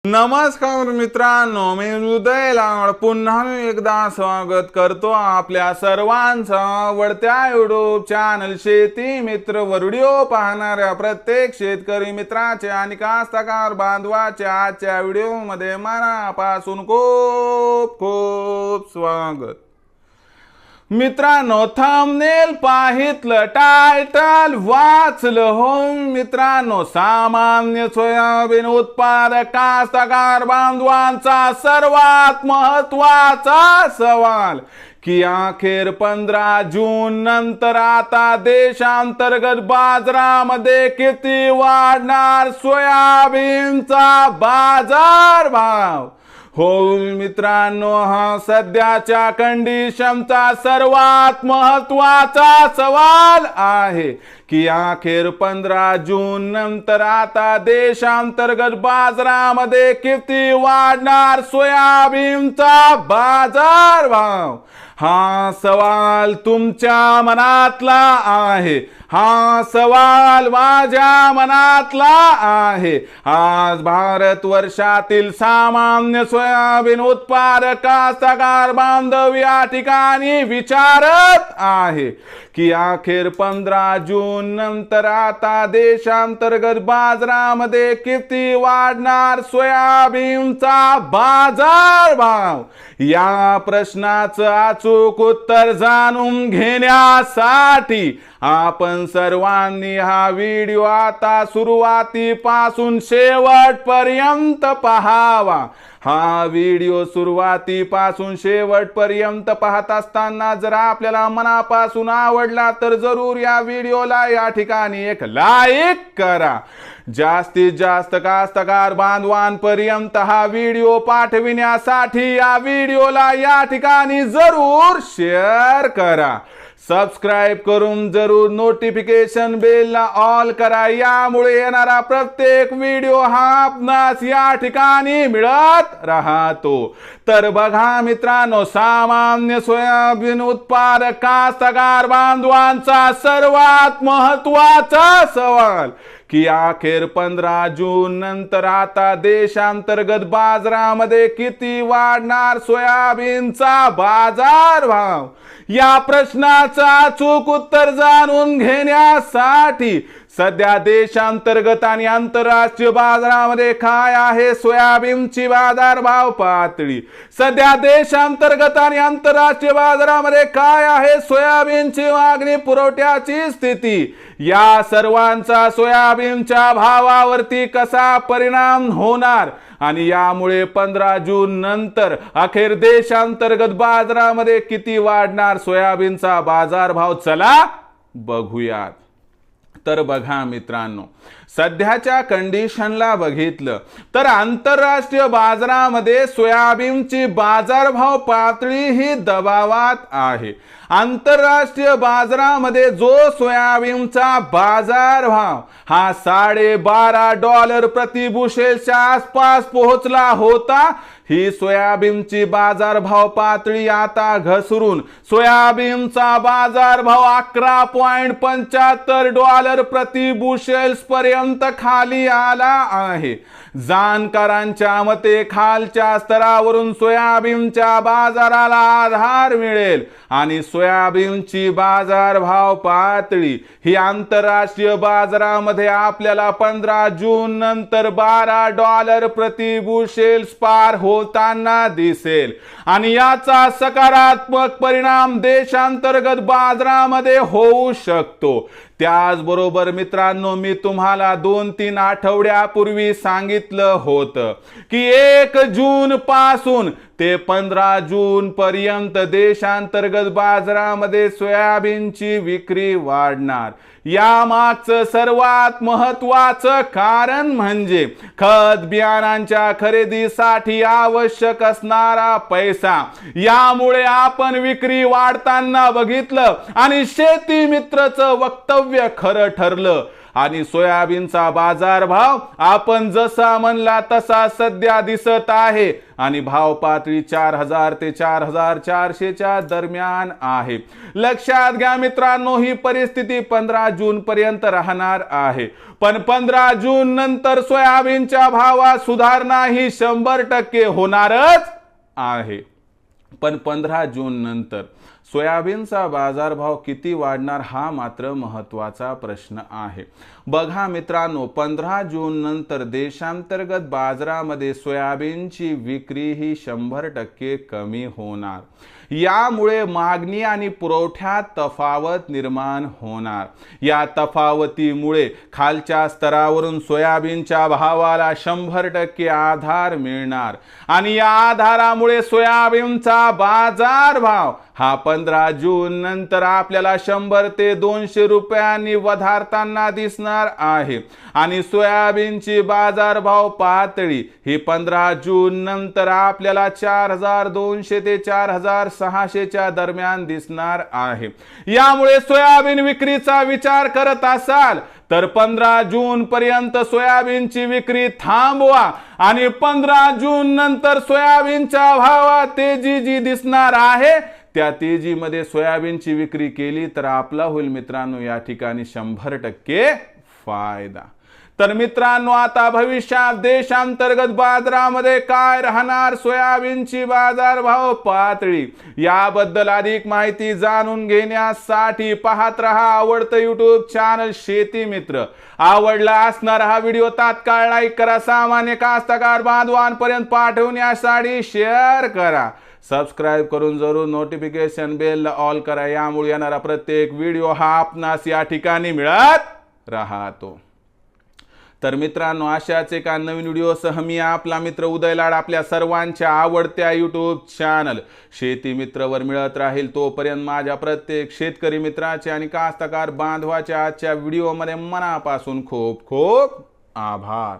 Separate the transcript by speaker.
Speaker 1: नमस्कार मित्रांनो, मी हृदय लाड पुन्हा एकदा स्वागत करतो आपल्या सर्वांचं आवडत्या युट्यूब चॅनल शेती मित्र वर व्हिडिओ पाहणाऱ्या प्रत्येक शेतकरी मित्राचे आणि कास्तकार बांधवाचे आजच्या व्हिडिओमध्ये मनापासून खूप खूप स्वागत। मित्रांनो, थंबनेल पाहितलं, टायटल वाचलं हो मित्रांनो, सामान्य सोयाबीन उत्पादक कास्तकार बांधवांचा सर्वात महत्त्वाचा सवाल की अखेर 15 जून नंतर आता देशांतर्गत बाजारामध्ये किती वाढणार सोयाबीनचा बाजार भाव। हो मित्रांनो, हा सध्याच्या कंडिशनचा सर्वात महत्त्वाचा सवाल आहे की अखेर 15 जून नंतर आता देशांतर्गत बाजारामध्ये किती वाढणार सोयाबीनचा बाजार भाव। हा सवाल तुमच्या मनातला आहे, हा सवाल माझ्या मनातला आहे। आज भारत वर्षातील सामान्य सोयाबीन उत्पादक कास्तकार बांधव या ठिकाणी विचारत आहे की अखेर 15 जून नंतर आता देशांतर्गत बाजारामध्ये किती वाढणार सोयाबीनचा बाजार भाव। या प्रश्नाचं अचूक उत्तर जाणून घेण्यासाठी आपण सर्वांनी हा व्हिडिओ आता सुरुवातीपासून शेवटपर्यंत पाहावा। हा व्हिडिओ सुरुवातीपासून शेवटपर्यंत पाहत असताना जर आपल्याला मनापासून आवडला तर जरूर या व्हिडिओला या ठिकाणी एक लाईक करा। जास्तीत जास्त कास्तकार बांधवांपर्यंत हा व्हिडिओ पाठविण्यासाठी या व्हिडिओला या ठिकाणी जरूर शेअर करा। सबस्क्राइब करून जरूर नोटिफिकेशन बेलला ऑल करा, यामुळे येणारा प्रत्येक व्हिडिओ हा आपणास या ठिकाणी मिळत राहतो। तर बघा मित्रांनो, सामान्य सोयाबीन उत्पादक कास्तकार बांधवांचा सर्वात महत्त्वाचा सवाल की अखेर 15 जून नंतर आता देशांतर्गत बाजारामध्ये किती वाढणार सोयाबीनचा बाजार भाव। या प्रश्नाचं अचूक उत्तर जाणून घेण्यासाठी सध्या देशांतर्गत आणि आंतरराष्ट्रीय बाजारामध्ये काय आहे सोयाबीनची बाजारभाव पातळी, सध्या देशांतर्गत आणि आंतरराष्ट्रीय बाजारामध्ये काय आहे सोयाबीनची मागणी पुरवठ्याची स्थिती, या सर्वांचा सोयाबीनच्या भावावरती कसा परिणाम होणार आणि यामुळे 15 जून नंतर अखेर देशांतर्गत बाजारामध्ये किती वाढणार सोयाबीनचा बाजारभाव, चला बघूयात। तर बघा मित्रांनो, सध्याच्या कंडिशनला बघितलं तर आंतरराष्ट्रीय बाजारामध्ये सोयाबीनची बाजारभाव पातळी ही दबावात आहे। आंतरराष्ट्रीय बाजारामध्ये जो सोयाबीनचा बाजारभाव हा $12.5 प्रति बुशेलच्या आसपास पोहोचला होता, ही सोयाबीनची बाजारभाव पातळी आता घसरून सोयाबीनचा बाजारभाव $11.75 प्रति बुशेल्स पर्यंत खाली आला आहे। जाणकारांच्या मते खालच्या स्तरावरून सोयाबीनच्या बाजाराला आधार मिळेल आणि सोयाबीनची बाजारभाव पातळी ही आंतरराष्ट्रीय बाजारामध्ये आपल्याला 15 जून नंतर $12 प्रति बुशेल्स पार होताना दिसेल आणि याचा सकारात्मक परिणाम देशांतर्गत बाजारामध्ये होऊ शकतो। त्याचबरोबर मित्रांनो, मी तुम्हाला 2-3 आठवड्यापूर्वी सांगितलं होतं की 1 जून पासून ते 15 जून पर्यंत देशांतर्गत बाजारामध्ये सोयाबीनची विक्री वाढणार। यामागचं सर्वात महत्त्वाचं कारण म्हणजे खत बियाणांच्या खरेदीसाठी आवश्यक असणारा पैसा। यामुळे आपण विक्री वाढताना बघितलं आणि शेती मित्रचं वक्तव्य खरं ठरलं। आणि सोयाबीनचा बाजारभाव आपण जसा म्हणला तसा सध्या दिसत आहे आणि भाव पातळी 4000 ते 4400 च्या दरम्यान आहे। लक्षात घ्या मित्रांनो, ही परिस्थिती 15 जून पर्यंत राहणार आहे, पण 15 जून नंतर सोयाबीनच्या भावात सुधारणा ही 100% होणारच आहे। पण 15 जून नंतर सोयाबीनचा बाजारभाव किती वाढणार हा मात्र महत्त्वाचा प्रश्न आहे। बघा मित्रांनो, 15 जून नंतर देशांतर्गत बाजारामध्ये सोयाबीनची विक्री ही 100% कमी होणार। यामुळे मागणी आणि पुरवठ्यात तफावत निर्माण होणार। या तफावतीमुळे खालच्या स्तरावरून सोयाबीनच्या भावाला 100% आधार मिळणार आणि या आधारामुळे सोयाबीनचा बाजारभाव हा 15 जून नंतर आपल्याला 100 ते 200 रुपयांनी वधारताना दिसणार आहे आणि सोयाबीनची बाजारभाव पातळी ही 15 जून नंतर आपल्याला 4200 ते 4600 च्या दरम्यान दिसणार आहे। यामुळे सोयाबीन विक्रीचा विचार करत असाल तर 15 जून पर्यंत सोयाबीनची विक्री थांबवा आणि 15 जून नंतर सोयाबीनच्या भावात तेजी जी दिसणार आहे त्या तेजीमध्ये सोयाबीनची विक्री केली तर आपला होईल मित्रांनो या ठिकाणी 100% फायदा। तर मित्रांनो, आता भविष्यात देशांतर्गत बाजारामध्ये काय राहणार सोयाबीनची बाजारभाव पातळी याबद्दल अधिक माहिती जाणून घेण्यासाठी पाहत रहा आवडतं YouTube चॅनल शेती मित्र। आवडला असणारा हा व्हिडिओ तात्काळ लाईक करा, सामान्य कास्तकार बांधवांपर्यंत पाठवण्यासाठी शेअर करा, सबस्क्राइब करून जरूर नोटिफिकेशन बेल ऑल करा। यामुळे येणारा प्रत्येक व्हिडिओ हा आपणास या ठिकाणी मिळत राहतो। तर मित्रांनो, अशाच एका नवीन व्हिडिओसह मी आपला मित्र उदय लाड आपल्या सर्वांच्या आवडत्या YouTube चॅनल शेती मित्रवर मिळत राहील। तोपर्यंत माझ्या प्रत्येक शेतकरी मित्राचे आणि कास्तकार बांधवाच्या आजच्या व्हिडिओमध्ये मनापासून खूप खूप आभार।